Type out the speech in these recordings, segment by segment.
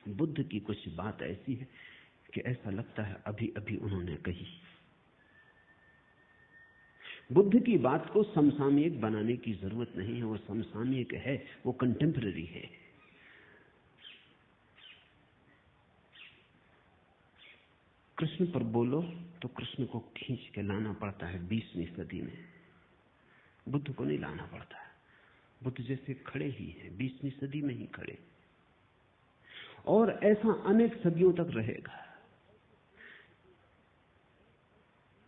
बुद्ध की कुछ बात ऐसी है कि ऐसा लगता है अभी अभी उन्होंने कही। बुद्ध की बात को समसामयिक बनाने की जरूरत नहीं है, वो समसामयिक है, वो कंटेम्पररी है। कृष्ण पर बोलो तो कृष्ण को खींच के लाना पड़ता है 20वीं सदी में, बुद्ध को नहीं लाना पड़ता। बुद्ध जैसे खड़े ही हैं, 20वीं सदी में ही खड़े, और ऐसा अनेक सदियों तक रहेगा।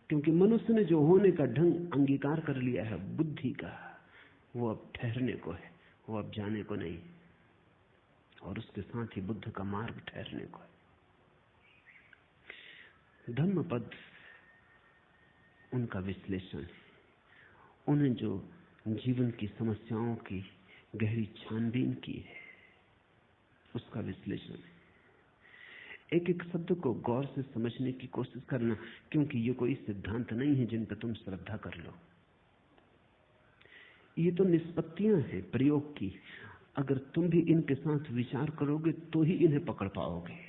क्योंकि मनुष्य ने जो होने का ढंग अंगीकार कर लिया है बुद्धि का, वो अब ठहरने को है, वो अब जाने को नहीं। और उसके साथ ही बुद्ध का मार्ग ठहरने को है। धम्मपद उनका विश्लेषण है, उन्हें जो जीवन की समस्याओं की गहरी छानबीन की है उसका विश्लेषण है। एक एक शब्द को गौर से समझने की कोशिश करना, क्योंकि ये कोई सिद्धांत नहीं है जिन पर तुम श्रद्धा कर लो। ये तो निष्पत्तियां हैं प्रयोग की। अगर तुम भी इनके साथ विचार करोगे तो ही इन्हें पकड़ पाओगे।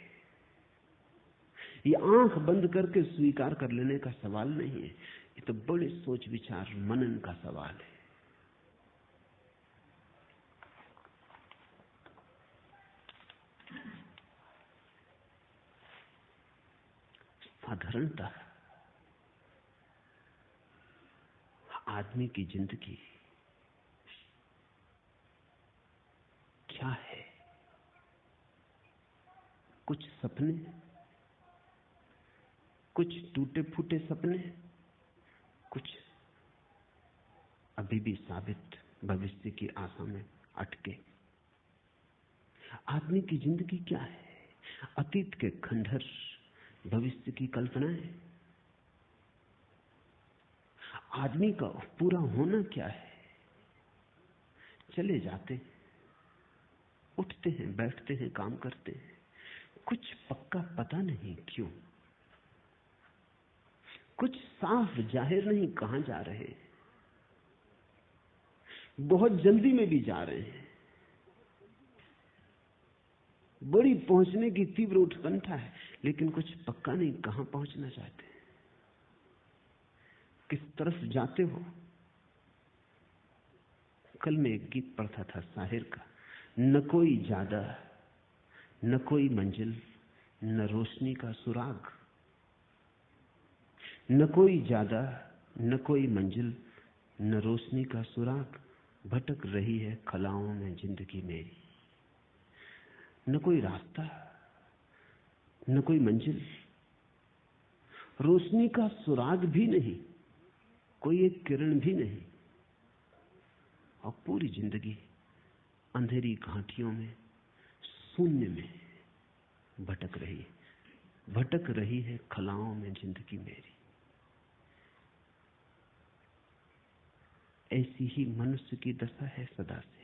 ये आंख बंद करके स्वीकार कर लेने का सवाल नहीं है, ये तो बड़े सोच विचार मनन का सवाल है। साधारणतः आदमी की जिंदगी क्या है? कुछ सपने, कुछ टूटे फूटे सपने, कुछ अभी भी साबित भविष्य की आशा में अटके। आदमी की जिंदगी क्या है? अतीत के खंडहर, भविष्य की कल्पनाएं। आदमी का पूरा होना क्या है? चले जाते, उठते हैं, बैठते हैं, काम करते हैं, कुछ पक्का पता नहीं क्यों, कुछ साफ जाहिर नहीं कहां जा रहे हैं, बहुत जल्दी में भी जा रहे हैं, बड़ी पहुंचने की तीव्र उत्कंठा है, लेकिन कुछ पक्का नहीं कहां पहुंचना चाहते, किस तरफ जाते हो। कल मैं एक गीत पढ़ता था शाहिर का, न कोई ज्यादा न कोई मंजिल न रोशनी का सुराग, न कोई ज्यादा न कोई मंजिल न रोशनी का सुराग, भटक रही है खलाओं में जिंदगी मेरी। न कोई रास्ता, न कोई मंजिल, रोशनी का सुराग भी नहीं, कोई एक किरण भी नहीं, और पूरी जिंदगी अंधेरी घाटियों में, शून्य में भटक रही है खलाओं में जिंदगी मेरी। ऐसी ही मनुष्य की दशा है सदा से।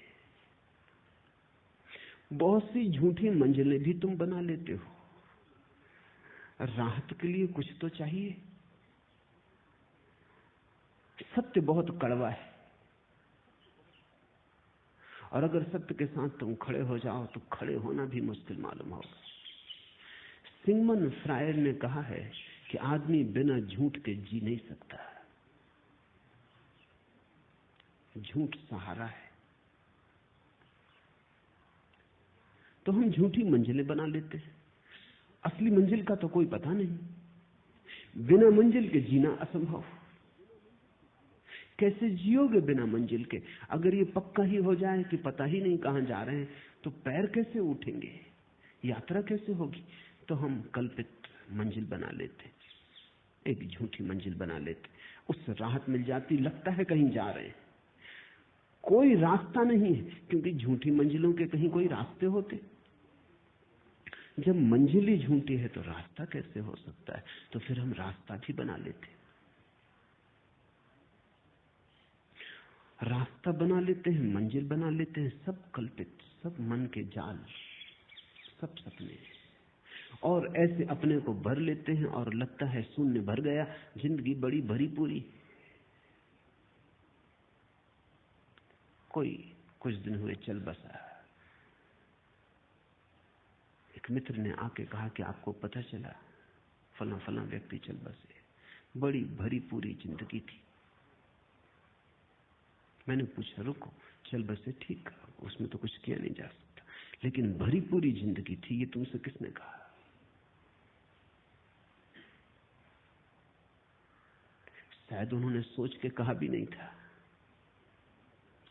बहुत सी झूठी मंजिलें भी तुम बना लेते हो, राहत के लिए कुछ तो चाहिए। सत्य बहुत कड़वा है, और अगर सत्य के साथ तुम खड़े हो जाओ तो खड़े होना भी मुश्किल मालूम होगा। सिगमंड फ्रायड ने कहा है कि आदमी बिना झूठ के जी नहीं सकता। झूठ सहारा है। तो हम झूठी मंजिलें बना लेते हैं, असली मंजिल का तो कोई पता नहीं। बिना मंजिल के जीना असंभव। कैसे जियोगे बिना मंजिल के? अगर ये पक्का ही हो जाए कि पता ही नहीं कहां जा रहे हैं, तो पैर कैसे उठेंगे, यात्रा कैसे होगी? तो हम कल्पित मंजिल बना लेते, एक झूठी मंजिल बना लेते, उससे राहत मिल जाती, लगता है कहीं जा रहे हैं। कोई रास्ता नहीं है, क्योंकि झूठी मंजिलों के कहीं कोई रास्ते होते? जब मंजिल ही झूठी है तो रास्ता कैसे हो सकता है? तो फिर हम रास्ता भी बना लेते, रास्ता बना लेते हैं, मंजिल बना लेते हैं, सब कल्पित, सब मन के जाल, सब सपने। और ऐसे अपने को भर लेते हैं और लगता है शून्य भर गया, जिंदगी बड़ी भरी पूरी। कोई कुछ दिन हुए चल बसा, एक मित्र ने आके कहा कि आपको पता चला फला फला व्यक्ति चल बसे, बड़ी भरी पूरी जिंदगी थी। मैंने पूछा रुको, चल बसे ठीक, उसमें तो कुछ किया नहीं जा सकता, लेकिन भरी पूरी जिंदगी थी, ये तुमसे किसने कहा? शायद उन्होंने सोच के कहा भी नहीं था,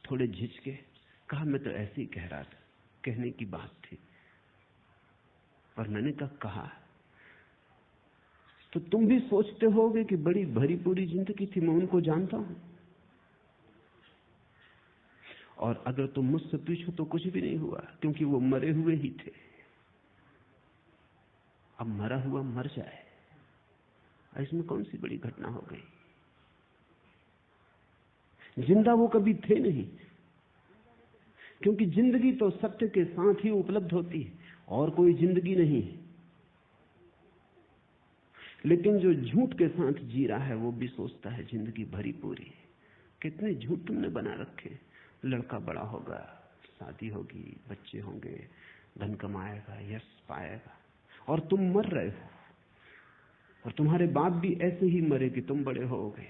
थोड़े झिझके कहा मैं तो ऐसे ही कह रहा था, कहने की बात थी। पर मैंने कहा तो तुम भी सोचते होगे कि बड़ी भरी पूरी जिंदगी थी, मैं उनको जानता हूं। और अगर तुम मुझसे पूछो तो कुछ भी नहीं हुआ, क्योंकि वो मरे हुए ही थे। अब मरा हुआ मर जाए, इसमें कौन सी बड़ी घटना हो गई? जिंदा वो कभी थे नहीं, क्योंकि जिंदगी तो सत्य के साथ ही उपलब्ध होती है, और कोई जिंदगी नहीं है। लेकिन जो झूठ के साथ जी रहा है वो भी सोचता है जिंदगी भरी पूरी। कितने झूठ तुमने बना रखे। लड़का बड़ा होगा, शादी होगी, बच्चे होंगे, धन कमाएगा, यश पाएगा, और तुम मर रहे हो। और तुम्हारे बाप भी ऐसे ही मरे कि तुम बड़े होगे,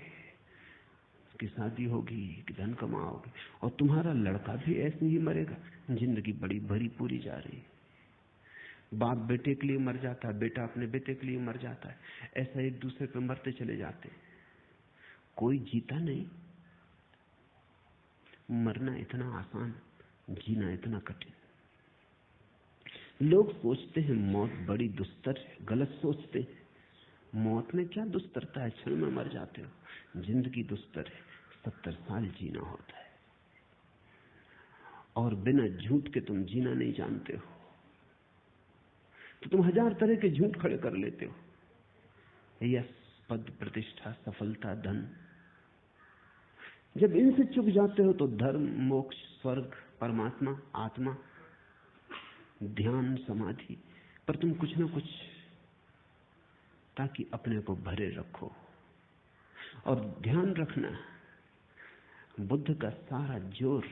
कि शादी होगी, कि धन कमाओगे, और तुम्हारा लड़का भी ऐसे ही मरेगा। जिंदगी बड़ी भरी पूरी जा रही है। बाप बेटे के लिए मर जाता है, बेटा अपने बेटे के लिए मर जाता है, ऐसा एक दूसरे पे मरते चले जाते। कोई जीता नहीं। मरना इतना आसान, जीना इतना कठिन। लोग सोचते हैं मौत बड़ी दुस्तर है, गलत सोचते हैं। मौत में क्या दुस्तरता है, क्षण में मर जाते हो। जिंदगी दुस्तर है, 70 साल जीना होता है, और बिना झूठ के तुम जीना नहीं जानते हो तो तुम 1000 तरह के झूठ खड़े कर लेते हो। यश, पद, प्रतिष्ठा, सफलता, धन। जब इनसे चुक जाते हो तो धर्म, मोक्ष, स्वर्ग, परमात्मा, आत्मा, ध्यान, समाधि, पर तुम कुछ ना कुछ ताकि अपने को भरे रखो। और ध्यान रखना, बुद्ध का सारा जोर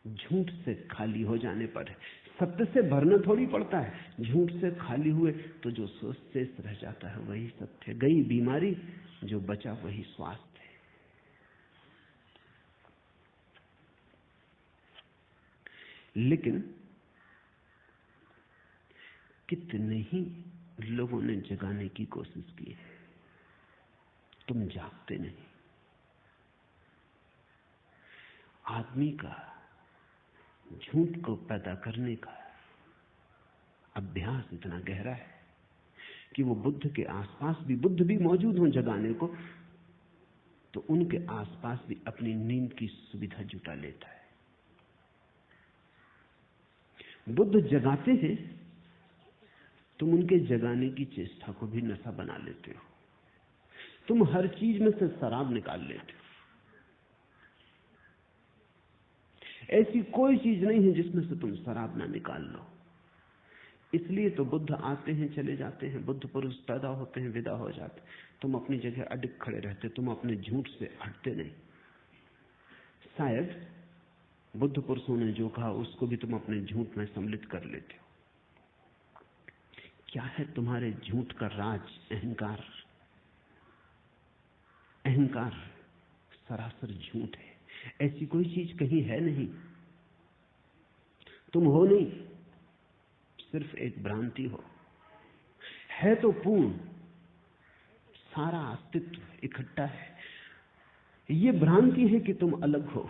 झूठ से खाली हो जाने पर है। सत्य से भरना थोड़ी पड़ता है। झूठ से खाली हुए तो जो शेष रह जाता है वही सत्य। गई बीमारी, जो बचा वही स्वास्थ्य है। लेकिन कितने ही लोगों ने जगाने की कोशिश की है, तुम जागते नहीं। आदमी का झूठ को पैदा करने का अभ्यास इतना गहरा है कि वो बुद्ध के आसपास भी, बुद्ध भी मौजूद हों जगाने को, तो उनके आसपास भी अपनी नींद की सुविधा जुटा लेता है। बुद्ध जगाते हैं, तुम उनके जगाने की चेष्टा को भी नशा बना लेते हो। तुम हर चीज में से शराब निकाल लेते हो। ऐसी कोई चीज नहीं है जिसमें से तुम शराब ना निकाल लो। इसलिए तो बुद्ध आते हैं, चले जाते हैं, बुद्ध पुरुष पैदा होते हैं, विदा हो जाते। तुम अपनी जगह अडिग खड़े रहते, तुम अपने झूठ से हटते नहीं। शायद बुद्ध पुरुषों ने जो कहा उसको भी तुम अपने झूठ में सम्मिलित कर लेते हो। क्या है तुम्हारे झूठ का राज? अहंकार। अहंकार सरासर झूठ है। ऐसी कोई चीज कहीं है नहीं। तुम हो नहीं, सिर्फ एक भ्रांति हो। है तो पूर्ण, सारा अस्तित्व इकट्ठा है। ये भ्रांति है कि तुम अलग हो।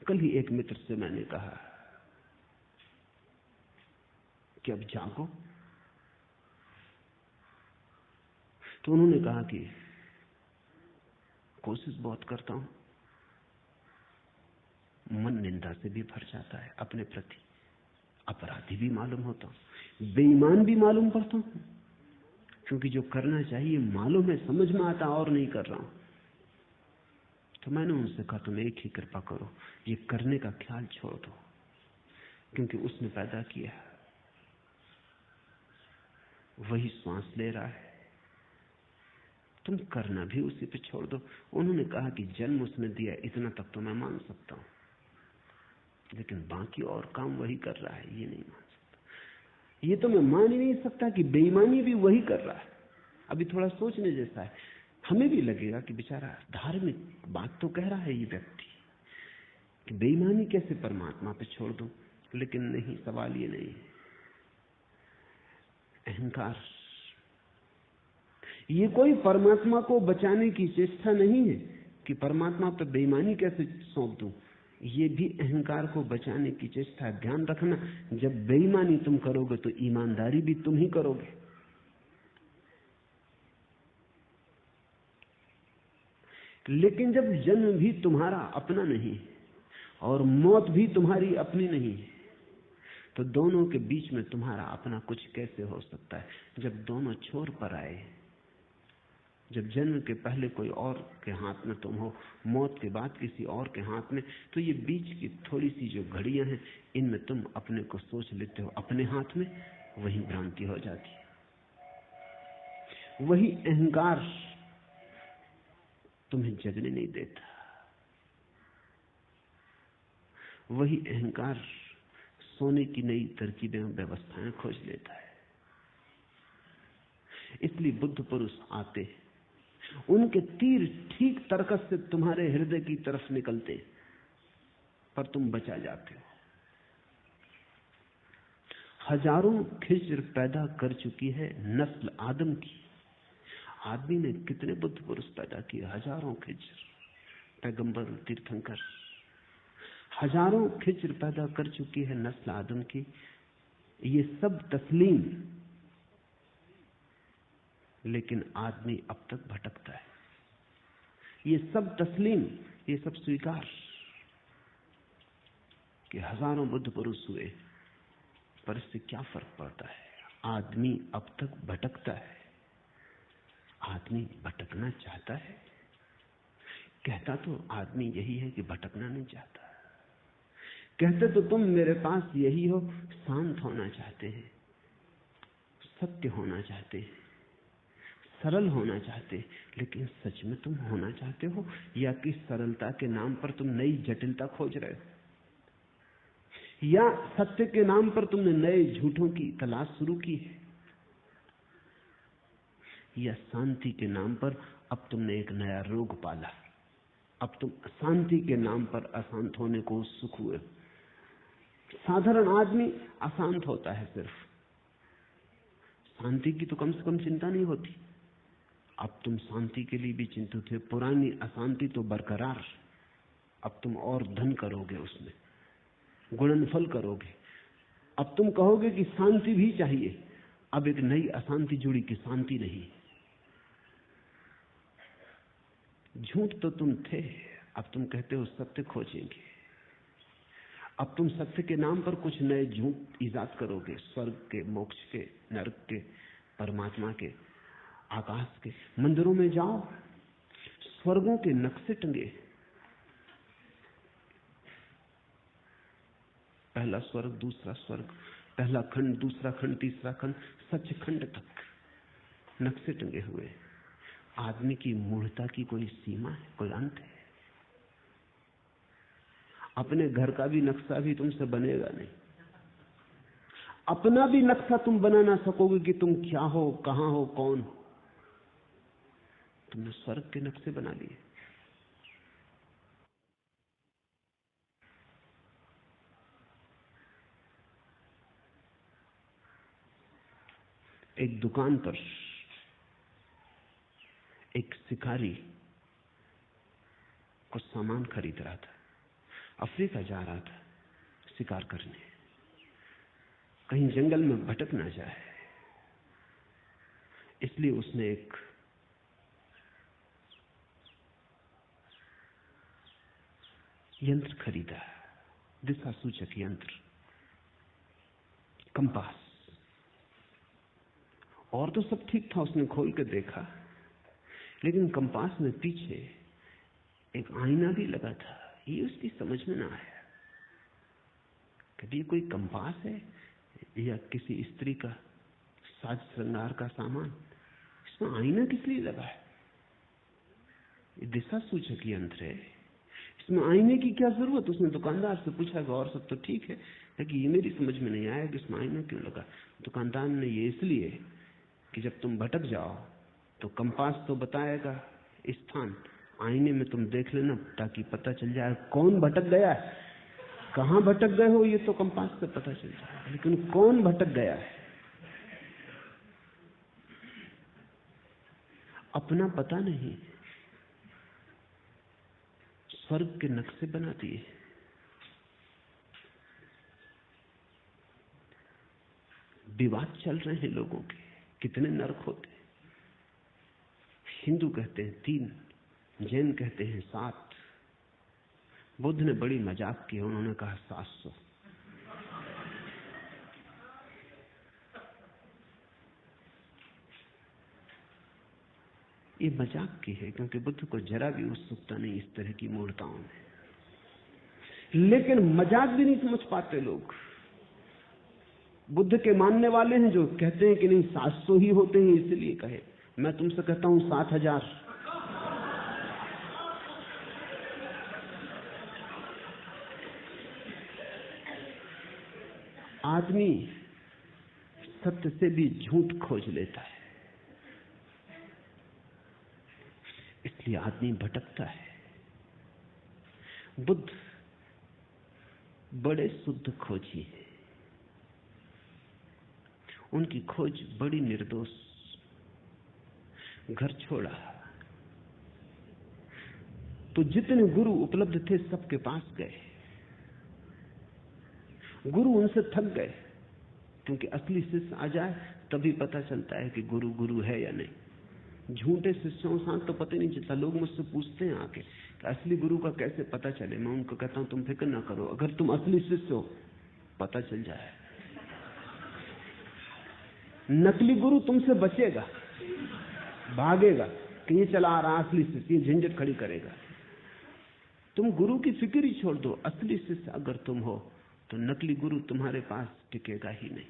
कल ही एक मित्र से मैंने कहा कि अब जागो, तो उन्होंने कहा कि कोशिश बहुत करता हूं, मन निंदा से भी भर जाता है, अपने प्रति अपराधी भी मालूम होता हूं, बेईमान भी मालूम पड़ता हूं, क्योंकि जो करना चाहिए मालूम है, समझ में आता और नहीं कर रहा हूं। तो मैंने उनसे कहा तुम एक ही कृपा करो, ये करने का ख्याल छोड़ दो, क्योंकि उसने पैदा किया, वही श्वास ले रहा है, तुम करना भी उसी पे छोड़ दो। उन्होंने कहा कि जन्म उसने दिया, इतना तक तो मैं मान सकता हूं, लेकिन बाकी और काम वही कर रहा है, ये नहीं मान सकता। ये तो मैं मान ही नहीं सकता कि बेईमानी भी वही कर रहा है। अभी थोड़ा सोचने जैसा है। हमें भी लगेगा कि बेचारा धार्मिक बात तो कह रहा है ये व्यक्ति कि बेईमानी कैसे परमात्मा पे छोड़ दूं, लेकिन नहीं, सवाल ये नहीं है। अहंकार, ये कोई परमात्मा को बचाने की चेष्टा नहीं है कि परमात्मा पे बेईमानी कैसे सौंप दूं। ये भी अहंकार को बचाने की चेष्टा। ध्यान रखना, जब बेईमानी तुम करोगे तो ईमानदारी भी तुम ही करोगे। लेकिन जब जन्म भी तुम्हारा अपना नहीं और मौत भी तुम्हारी अपनी नहीं, तो दोनों के बीच में तुम्हारा अपना कुछ कैसे हो सकता है? जब दोनों छोर पर आए, जब जन्म के पहले कोई और के हाथ में तुम हो, मौत के बाद किसी और के हाथ में, तो ये बीच की थोड़ी सी जो घड़ियां हैं, इनमें तुम अपने को सोच लेते हो अपने हाथ में, वही भ्रांति हो जाती है। वही अहंकार तुम्हें जगने नहीं देता। वही अहंकार सोने की नई तरकीबें व्यवस्थाएं खोज लेता है। इसलिए बुद्ध पुरुष आते हैं, उनके तीर ठीक तर्कस से तुम्हारे हृदय की तरफ निकलते, पर तुम बचा जाते हो। हजारों खिज्र पैदा कर चुकी है नस्ल आदम की। आदमी ने कितने बुद्ध पुरुष पैदा किए? हजारों खिज्र, पैगंबर, तीर्थंकर, हजारों खिज्र पैदा कर चुकी है नस्ल आदम की। ये सब तस्लीम, लेकिन आदमी अब तक भटकता है। ये सब तस्लीम, ये सब स्वीकार कि हजारों बुद्ध पुरुष हुए, पर इससे क्या फर्क पड़ता है? आदमी अब तक भटकता है। आदमी भटकना चाहता है? कहता तो आदमी यही है कि भटकना नहीं चाहता। कहते तो तुम मेरे पास यही हो, शांत होना चाहते हैं, सत्य होना चाहते हैं, सरल होना चाहते, लेकिन सच में तुम होना चाहते हो, या कि सरलता के नाम पर तुम नई जटिलता खोज रहे हो, या सत्य के नाम पर तुमने नए झूठों की तलाश शुरू की है, या शांति के नाम पर अब तुमने एक नया रोग पाला। अब तुम शांति के नाम पर अशांत होने को उत्सुक हुए। साधारण आदमी अशांत होता है, सिर्फ शांति की तो कम से कम चिंता नहीं होती। अब तुम शांति के लिए भी चिंतित हो। पुरानी अशांति तो बरकरार, अब तुम और धन करोगे, उसमें गुणनफल करोगे। अब तुम कहोगे कि शांति भी चाहिए। अब एक नई अशांति जुड़ी कि शांति नहीं। झूठ तो तुम थे, अब तुम कहते हो सत्य खोजेंगे। अब तुम सत्य के नाम पर कुछ नए झूठ ईजाद करोगे, स्वर्ग के, मोक्ष के, नरक के, परमात्मा के, आकाश के। मंदिरों में जाओ, स्वर्गों के नक्शे टंगे, पहला स्वर्ग, दूसरा स्वर्ग, पहला खंड, दूसरा खंड, तीसरा खंड, सचखंड तक नक्शे टंगे हुए। आदमी की मूढ़ता की कोई सीमा है, कोई अंत है? अपने घर का भी नक्शा भी तुमसे बनेगा नहीं। अपना भी नक्शा तुम बना ना सकोगे कि तुम क्या हो, कहां हो, कौन हो। तुमने स्वर्ग के नक्शे बना लिए। एक दुकान पर एक शिकारी कुछ सामान खरीद रहा था। अफ्रीका जा रहा था शिकार करने, कहीं जंगल में भटक ना जाए, इसलिए उसने एक यंत्र खरीदा, दिशा सूचक यंत्र, कंपास। और तो सब ठीक था, उसने खोल के देखा, लेकिन कंपास में पीछे एक आईना भी लगा था। ये उसकी समझ में ना आया। कभी कोई कंपास है या किसी स्त्री का साज श्रृंगार का सामान, इसमें आईना किस लिए लगा है? ये दिशा सूचक यंत्र है, इसमें आईने की क्या जरूरत? उसने दुकानदार से पूछा, और सब तो ठीक है, लेकिन ये मेरी समझ में नहीं आया कि इसमें आईना क्यों लगा। दुकानदार ने ये इसलिए कि जब तुम भटक जाओ तो कंपास तो बताएगा स्थान, आईने में तुम देख लेना ताकि पता चल जाए कौन भटक गया है। कहां भटक गए हो ये तो कंपास से पता चल जाए, लेकिन कौन भटक गया है अपना पता नहीं। स्वर्ग के नक्शे बना दिए। विवाद चल रहे हैं लोगों के, कितने नरक होते हैं। हिंदू कहते हैं 3, जैन कहते हैं 7। बुद्ध ने बड़ी मजाक की, उन्होंने कहा 700। ये मजाक की है, क्योंकि बुद्ध को जरा भी उत्सुकता नहीं इस तरह की मूर्ताओं में। लेकिन मजाक भी नहीं समझ पाते लोग। बुद्ध के मानने वाले हैं जो कहते हैं कि नहीं 700 ही होते हैं, इसलिए कहे। मैं तुमसे कहता हूं 7000। आदमी सत्य से भी झूठ खोज लेता है, इसलिए आदमी भटकता है। बुद्ध बड़े शुद्ध खोजी हैं, उनकी खोज बड़ी निर्दोष। घर छोड़ा तो जितने गुरु उपलब्ध थे सबके पास गए। गुरु उनसे थक गए, क्योंकि असली शिष्य आ जाए तभी पता चलता है कि गुरु गुरु है या नहीं। झूठे शिष्यों के साथ तो पता नहीं चलता। लोग मुझसे पूछते हैं आके कि असली गुरु का कैसे पता चले। मैं उनको कहता हूं तुम फिक्र ना करो, अगर तुम असली शिष्य हो पता चल जाए। नकली गुरु तुमसे बचेगा, भागेगा कि ये चला आ रहा असली शिष्य, ये झंझट खड़ी करेगा। तुम गुरु की फिक्र ही छोड़ दो। असली शिष्य अगर तुम हो तो नकली गुरु तुम्हारे पास टिकेगा ही नहीं।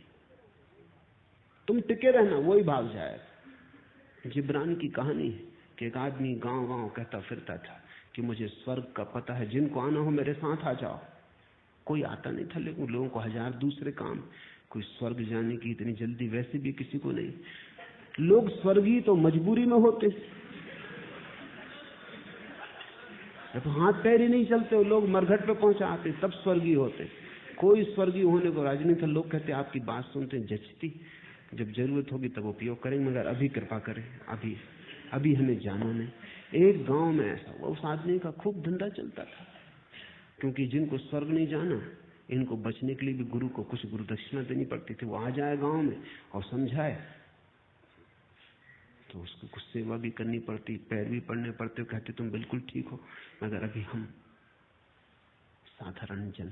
तुम टिके रहना, वही भाग जाएगा। जिब्रान की कहानी है कि एक आदमी गांव गांव कहता फिरता था कि मुझे स्वर्ग का पता है, जिनको आना हो मेरे साथ आ जाओ। कोई आता नहीं था, लेकिन लोगों को 1000 दूसरे काम। कोई स्वर्ग जाने की इतनी जल्दी वैसे भी किसी को नहीं। लोग स्वर्गीय तो मजबूरी में होते, जब हाथ पैर ही नहीं चलते लोग मरघट पे पहुंचाते तब स्वर्गीय होते। कोई स्वर्गीय होने को राजी नहीं था। लोग कहते आपकी बात सुनते जचती, जब जरूरत होगी तब उपयोग करेंगे, मगर अभी कृपा करें, अभी हमें जाना नहीं। एक गांव में ऐसा हुआ, उस आदमी का खूब धंधा चलता था, क्योंकि जिनको स्वर्ग नहीं जाना इनको बचने के लिए भी गुरु को कुछ गुरु दक्षिणा देनी पड़ती थी। वो आ जाए गांव में और समझाए तो उसको कुछ सेवा भी करनी पड़ती, पैर भी पड़ने पड़ते। कहते तुम बिल्कुल ठीक हो, मगर अभी हम साधारण जन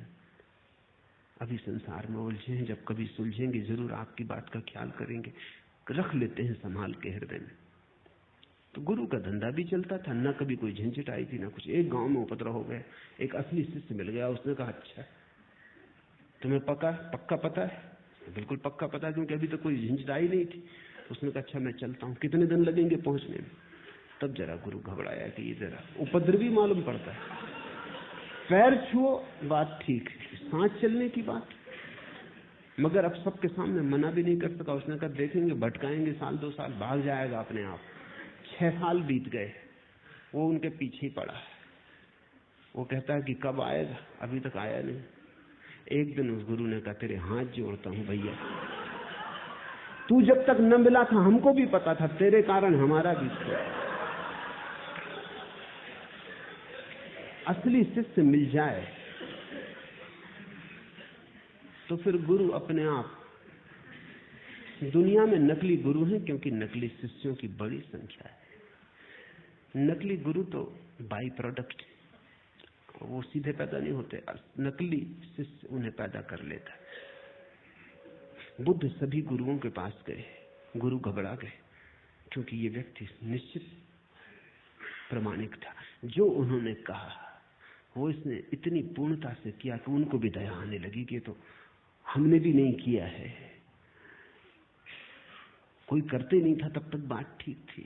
अभी संसार में उलझे हैं, जब कभी सुलझेंगे जरूर आपकी बात का ख्याल करेंगे, रख लेते हैं संभाल के हृदय में। तो गुरु का धंधा भी चलता था, ना कभी कोई झंझट आई थी ना कुछ। एक गांव में उपद्रव हो गया, एक असली शिष्य मिल गया। उसने कहा अच्छा तुम्हें पक्का पता है? बिल्कुल पक्का पता है, क्योंकि अभी तक कोई झंझट आई नहीं थी। उसने कहा अच्छा मैं चलता हूँ, कितने दिन लगेंगे पहुंचने में? तब जरा गुरु घबराया कि ये जरा उपद्रवी मालूम पड़ता है। पैर छुओ बात ठीक, सांस चलने की बात, मगर अब सबके सामने मना भी नहीं कर सका। उसने कहा देखेंगे भटकाएंगे 1-2 साल, भाग जाएगा अपने आप। 6 साल बीत गए, वो उनके पीछे ही पड़ा। वो कहता है कि कब आएगा, अभी तक आया नहीं। एक दिन उस गुरु ने कहा तेरे हाथ जोड़ता हूं भैया, तू जब तक न मिला था हमको भी पता था, तेरे कारण हमारा भी था। असली शिष्य मिल जाए तो फिर गुरु अपने आप। दुनिया में नकली गुरु हैं क्योंकि नकली शिष्यों की बड़ी संख्या है। नकली गुरु तो बाई प्रोडक्ट, वो सीधे पैदा नहीं होते, नकली शिष्य उन्हें पैदा कर लेता। बुद्ध सभी गुरुओं के पास गए, गुरु घबरा गए, क्योंकि ये व्यक्ति निश्चित प्रमाणिक था। जो उन्होंने कहा वो इसने इतनी पूर्णता से किया कि उनको भी दया आने लगी कि तो हमने भी नहीं किया है। कोई करते नहीं था तब तक बात ठीक थी,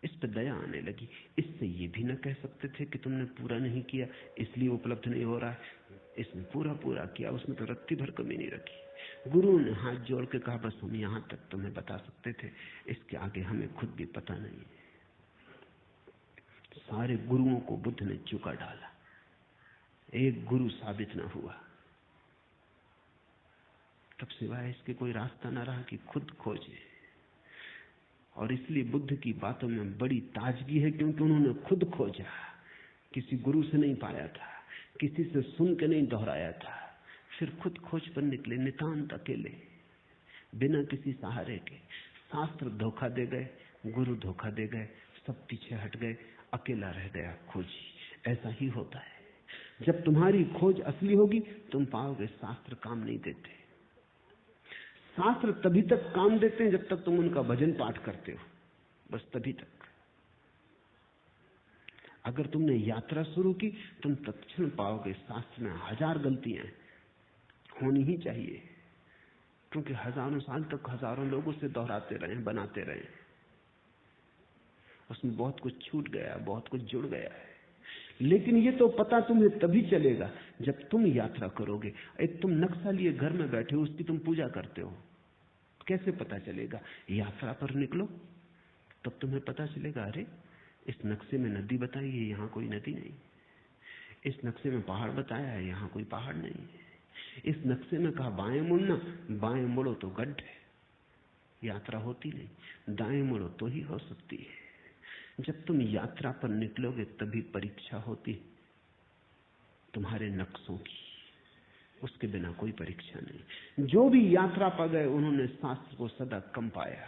इस पर दया आने लगी। इससे ये भी न कह सकते थे कि तुमने पूरा नहीं किया इसलिए उपलब्ध नहीं हो रहा है। इसने पूरा पूरा किया, उसमें तो रत्ती भर कमी नहीं रखी। गुरु ने हाथ जोड़ के कहा बस हम यहां तक तुम्हें बता सकते थे, इसके आगे हमें खुद भी पता नहीं। सारे गुरुओं को बुद्ध ने चुका डाला, एक गुरु साबित न हुआ। तब सिवाय इसके कोई रास्ता न रहा कि खुद खोजे। और इसलिए बुद्ध की बातों में बड़ी ताजगी है, क्योंकि उन्होंने खुद खोजा, किसी गुरु से नहीं पाया था, किसी से सुन के नहीं दोहराया था, फिर खुद खोज पर निकले, नितांत अकेले, बिना किसी सहारे के। शास्त्र धोखा दे गए, गुरु धोखा दे गए, सब पीछे हट गए, अकेला रह गया खोजी। ऐसा ही होता है, जब तुम्हारी खोज असली होगी तुम पाओगे शास्त्र काम नहीं देते। शास्त्र तभी तक काम देते हैं जब तक तुम उनका भजन पाठ करते हो, बस तभी तक। अगर तुमने यात्रा शुरू की तुम तत्क्षण पाओगे शास्त्र में हजार गलतियां होनी ही चाहिए, क्योंकि हजारों साल तक हजारों लोग उसे दोहराते रहे, बनाते रहे, उसमें बहुत कुछ छूट गया, बहुत कुछ जुड़ गया है। लेकिन ये तो पता तुम्हें तभी चलेगा जब तुम यात्रा करोगे। एक तुम नक्शा लिए घर में बैठे हो, उसकी तुम पूजा करते हो, कैसे पता चलेगा? यात्रा पर निकलो तब तुम्हें पता चलेगा, अरे इस नक्शे में नदी बताई है, यहाँ कोई नदी नहीं। इस नक्शे में पहाड़ बताया है, यहाँ कोई पहाड़ नहीं। इस नक्शे में कहा बाएं मुड़ना, बाएं मुड़ो तो गड्ढ है, यात्रा होती नहीं। दाएं मुड़ो तो ही हो सकती है। जब तुम यात्रा पर निकलोगे तभी परीक्षा होती तुम्हारे नक्शों की, उसके बिना कोई परीक्षा नहीं। जो भी यात्रा पर गए उन्होंने शास्त्र को सदा कम पाया,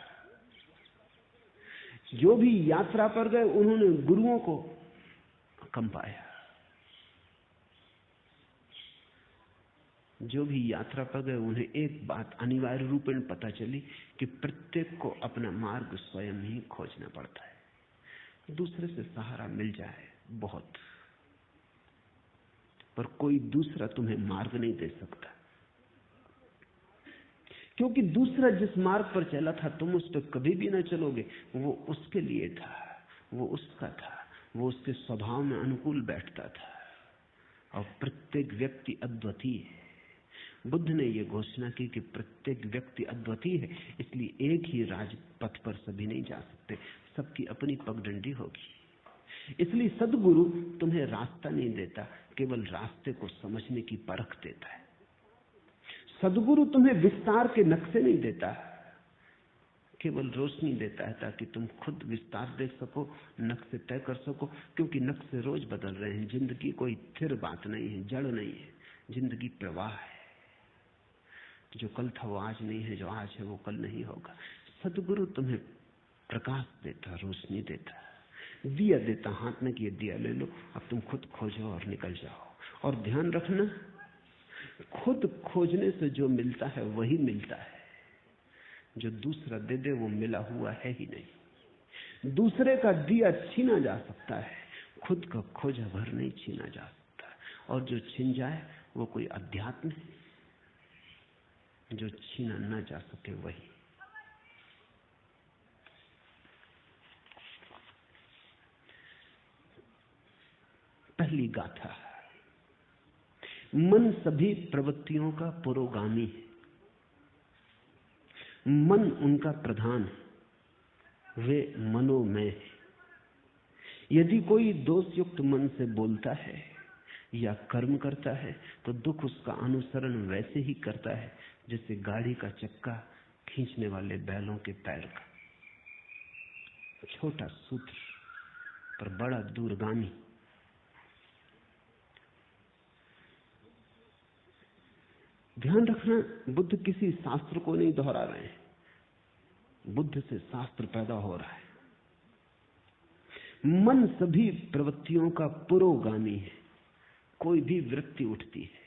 जो भी यात्रा पर गए उन्होंने गुरुओं को कम पाया। जो भी यात्रा पर गए उन्हें एक बात अनिवार्य रूप में पता चली कि प्रत्येक को अपना मार्ग स्वयं ही खोजना पड़ता है। दूसरे से सहारा मिल जाए बहुत, पर कोई दूसरा तुम्हें मार्ग नहीं दे सकता, क्योंकि दूसरा जिस मार्ग पर चला था तुम उस पर कभी भी न चलोगे। वो उसके लिए था, वो उसका था, वो उसके स्वभाव में अनुकूल बैठता था। और प्रत्येक व्यक्ति अद्वितीय है। बुद्ध ने यह घोषणा की कि प्रत्येक व्यक्ति अद्वितीय है, इसलिए एक ही राजपथ पर सभी नहीं जा सकते, सबकी अपनी पगडंडी होगी। इसलिए सद्गुरु तुम्हें रास्ता नहीं देता, केवल रास्ते को समझने की परख देता है। सद्गुरु तुम्हें विस्तार के नक्शे नहीं देता, केवल रोशनी देता है ताकि तुम खुद विस्तार देख सको, नक्शे तय कर सको। क्योंकि नक्शे रोज बदल रहे हैं, जिंदगी कोई स्थिर बात नहीं है, जड़ नहीं है, जिंदगी प्रवाह है। जो कल था वो आज नहीं है, जो आज है वो कल नहीं होगा। सद्गुरु तुम्हें प्रकाश देता, रोशनी देता, दिया देता हाथ में कि ये दिया ले लो, अब तुम खुद खोजो और निकल जाओ। और ध्यान रखना, खुद खोजने से जो मिलता है वही मिलता है, जो दूसरा दे दे वो मिला हुआ है ही नहीं। दूसरे का दिया छीना जा सकता है, खुद का खोजा भर नहीं छीना जा सकता। और जो छिन जाए वो कोई अध्यात्म है, जो छीना ना जा सके वही। पहली गाथा, मन सभी प्रवृत्तियों का पुरोगामी है, मन उनका प्रधान, वे मनोमय है। यदि कोई दोषयुक्त मन से बोलता है या कर्म करता है तो दुख उसका अनुसरण वैसे ही करता है जैसे गाड़ी का चक्का खींचने वाले बैलों के पैर का। छोटा सूत्र पर बड़ा दूरगामी। ध्यान रखना, बुद्ध किसी शास्त्र को नहीं दोहरा रहे हैं, बुद्ध से शास्त्र पैदा हो रहा है। मन सभी प्रवृत्तियों का पुरोगामी है। कोई भी वृत्ति उठती है,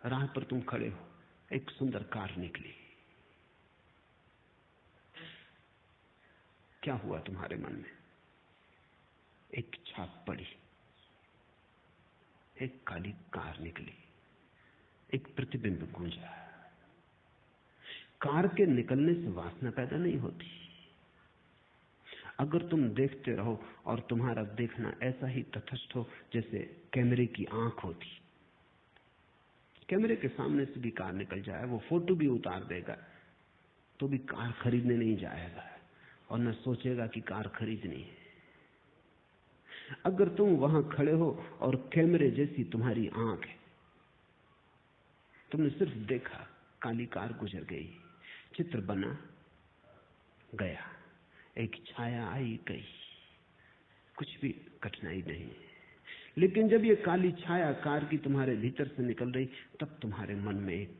राह पर तुम खड़े हो, एक सुंदर कार निकली, क्या हुआ तुम्हारे मन में? एक छाप पड़ी, एक काली कार निकली, एक प्रतिबिंब गूंजा। कार के निकलने से वासना पैदा नहीं होती। अगर तुम देखते रहो और तुम्हारा देखना ऐसा ही तटस्थ हो जैसे कैमरे की आंख होती, कैमरे के सामने से भी कार निकल जाए, वो फोटो भी उतार देगा, तो भी कार खरीदने नहीं जाएगा और न सोचेगा कि कार खरीदनी है। अगर तुम वहां खड़े हो और कैमरे जैसी तुम्हारी आंख है, तुमने सिर्फ देखा, काली कार गुजर गई, चित्र बना गया, एक छाया आई गई, कुछ भी कठिनाई नहीं। लेकिन जब ये काली छाया कार की तुम्हारे भीतर से निकल रही, तब तुम्हारे मन में एक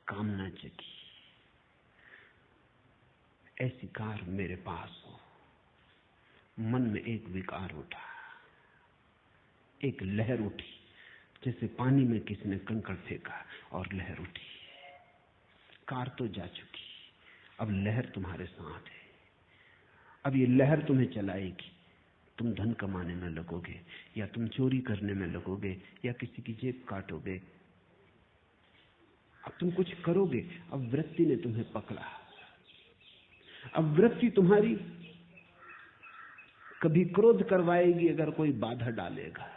कामना जगी, ऐसी कार मेरे पास हो। मन में एक विकार उठा, एक लहर उठी, जैसे पानी में किसी ने कंकड़ फेंका और लहर उठी। कार तो जा चुकी, अब लहर तुम्हारे साथ है। अब ये लहर तुम्हें चलाएगी। तुम धन कमाने में लगोगे, या तुम चोरी करने में लगोगे, या किसी की जेब काटोगे। अब तुम कुछ करोगे। अब वृत्ति ने तुम्हें पकड़ा। अब वृत्ति तुम्हारी कभी क्रोध करवाएगी अगर कोई बाधा डालेगा।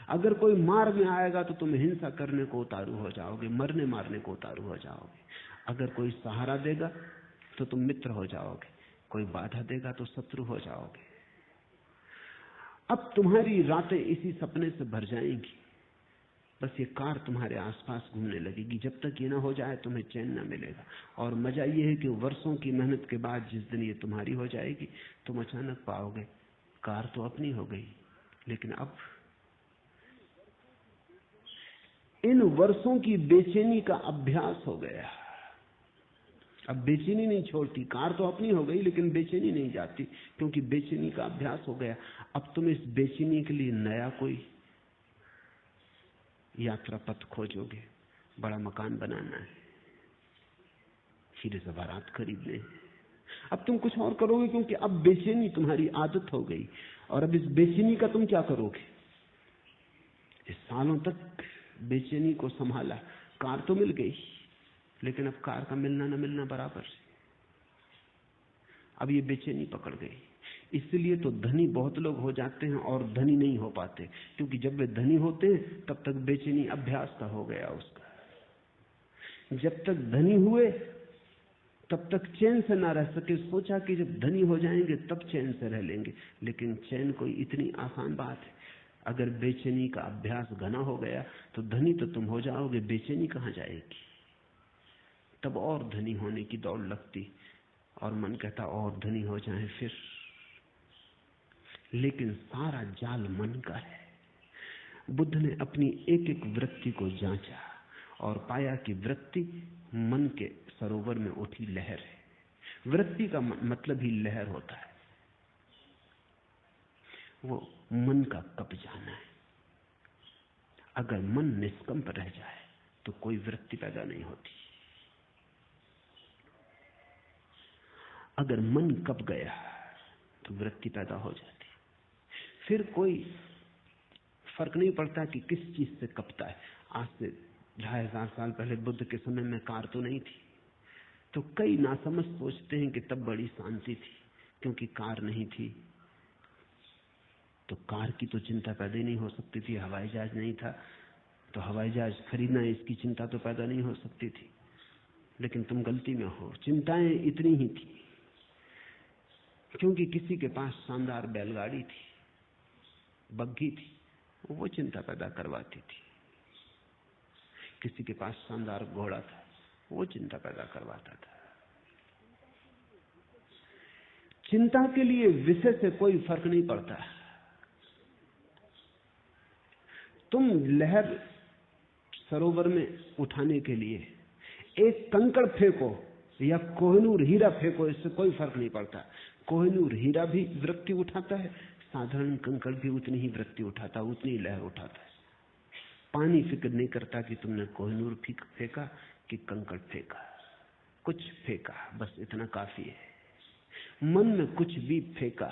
अगर कोई मार में आएगा तो तुम हिंसा करने को उतारू हो जाओगे, मरने मारने को उतारू हो जाओगे। अगर कोई सहारा देगा तो तुम मित्र हो जाओगे, कोई बाधा देगा तो शत्रु हो जाओगे। अब तुम्हारी रातें इसी सपने से भर जाएंगी। बस ये कार तुम्हारे आसपास घूमने लगेगी। जब तक ये ना हो जाए तुम्हें चैन ना मिलेगा। और मजा ये है कि वर्षों की मेहनत के बाद जिस दिन ये तुम्हारी हो जाएगी, तुम अचानक पाओगे कार तो अपनी हो गई, लेकिन अब इन वर्षों की बेचैनी का अभ्यास हो गया। अब बेचैनी नहीं छोड़ती। कार तो अपनी हो गई, लेकिन बेचैनी नहीं जाती, क्योंकि बेचैनी का अभ्यास हो गया। अब तुम इस बेचैनी के लिए नया कोई यात्रा पथ खोजोगे। बड़ा मकान बनाना है, हीरे जवाहरात खरीदने हैं। अब तुम कुछ और करोगे, क्योंकि अब बेचैनी तुम्हारी आदत हो गई। और अब इस बेचैनी का तुम क्या करोगे? इस सालों तक बेचैनी को संभाला, कार तो मिल गई, लेकिन अब कार का मिलना न मिलना बराबर है। अब ये बेचैनी पकड़ गई। इसलिए तो धनी बहुत लोग हो जाते हैं और धनी नहीं हो पाते, क्योंकि जब वे धनी होते हैं तब तक बेचैनी अभ्यास का हो गया उसका। जब तक धनी हुए तब तक चैन से ना रह सके। सोचा कि जब धनी हो जाएंगे तब चैन से रह लेंगे, लेकिन चैन कोई इतनी आसान बात है? अगर बेचैनी का अभ्यास घना हो गया तो धनी तो तुम हो जाओगे, बेचैनी कहां जाएगी? तब और धनी होने की दौड़ लगती और मन कहता और धनी हो जाए फिर। लेकिन सारा जाल मन का है। बुद्ध ने अपनी एक एक वृत्ति को जांचा और पाया कि वृत्ति मन के सरोवर में उठी लहर है। वृत्ति का मतलब ही लहर होता है। वो मन का कब जाना है। अगर मन निष्कंप रह जाए तो कोई वृत्ति पैदा नहीं होती। अगर मन कब गया तो वृत्ति पैदा हो जाती। फिर कोई फर्क नहीं पड़ता कि किस चीज से कपता है। आज से 2500 साल पहले बुद्ध के समय में कार तो नहीं थी, तो कई नासमझ सोचते हैं कि तब बड़ी शांति थी, क्योंकि कार नहीं थी तो कार की तो चिंता पैदा ही नहीं हो सकती थी। हवाई जहाज नहीं था तो हवाई जहाज खरीदना इसकी चिंता तो पैदा नहीं हो सकती थी। लेकिन तुम गलती में हो, चिंताएं इतनी ही थी, क्योंकि किसी के पास शानदार बैलगाड़ी थी, बग्घी थी, वो चिंता पैदा करवाती थी। किसी के पास शानदार घोड़ा था, वो चिंता पैदा करवाता था। चिंता के लिए विषय से कोई फर्क नहीं पड़ता। तुम लहर सरोवर में उठाने के लिए एक कंकड़ फेंको या कोहिनूर हीरा फेंको, इससे कोई फर्क नहीं पड़ता। कोहिनूर हीरा भी वृत्ति उठाता है, साधारण कंकड़ भी उतनी ही वृत्ति उठाता, उतनी ही लहर उठाता है। पानी फिक्र नहीं करता कि तुमने कोहिनूर फेंका कि कंकड़ फेंका। कुछ फेंका, बस इतना काफी है। मन में कुछ भी फेंका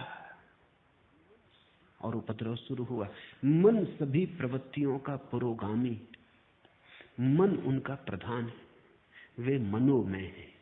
और उपद्रव शुरू हुआ। मन सभी प्रवृत्तियों का पुरोगामी, मन उनका प्रधान है। वे मनोमय है।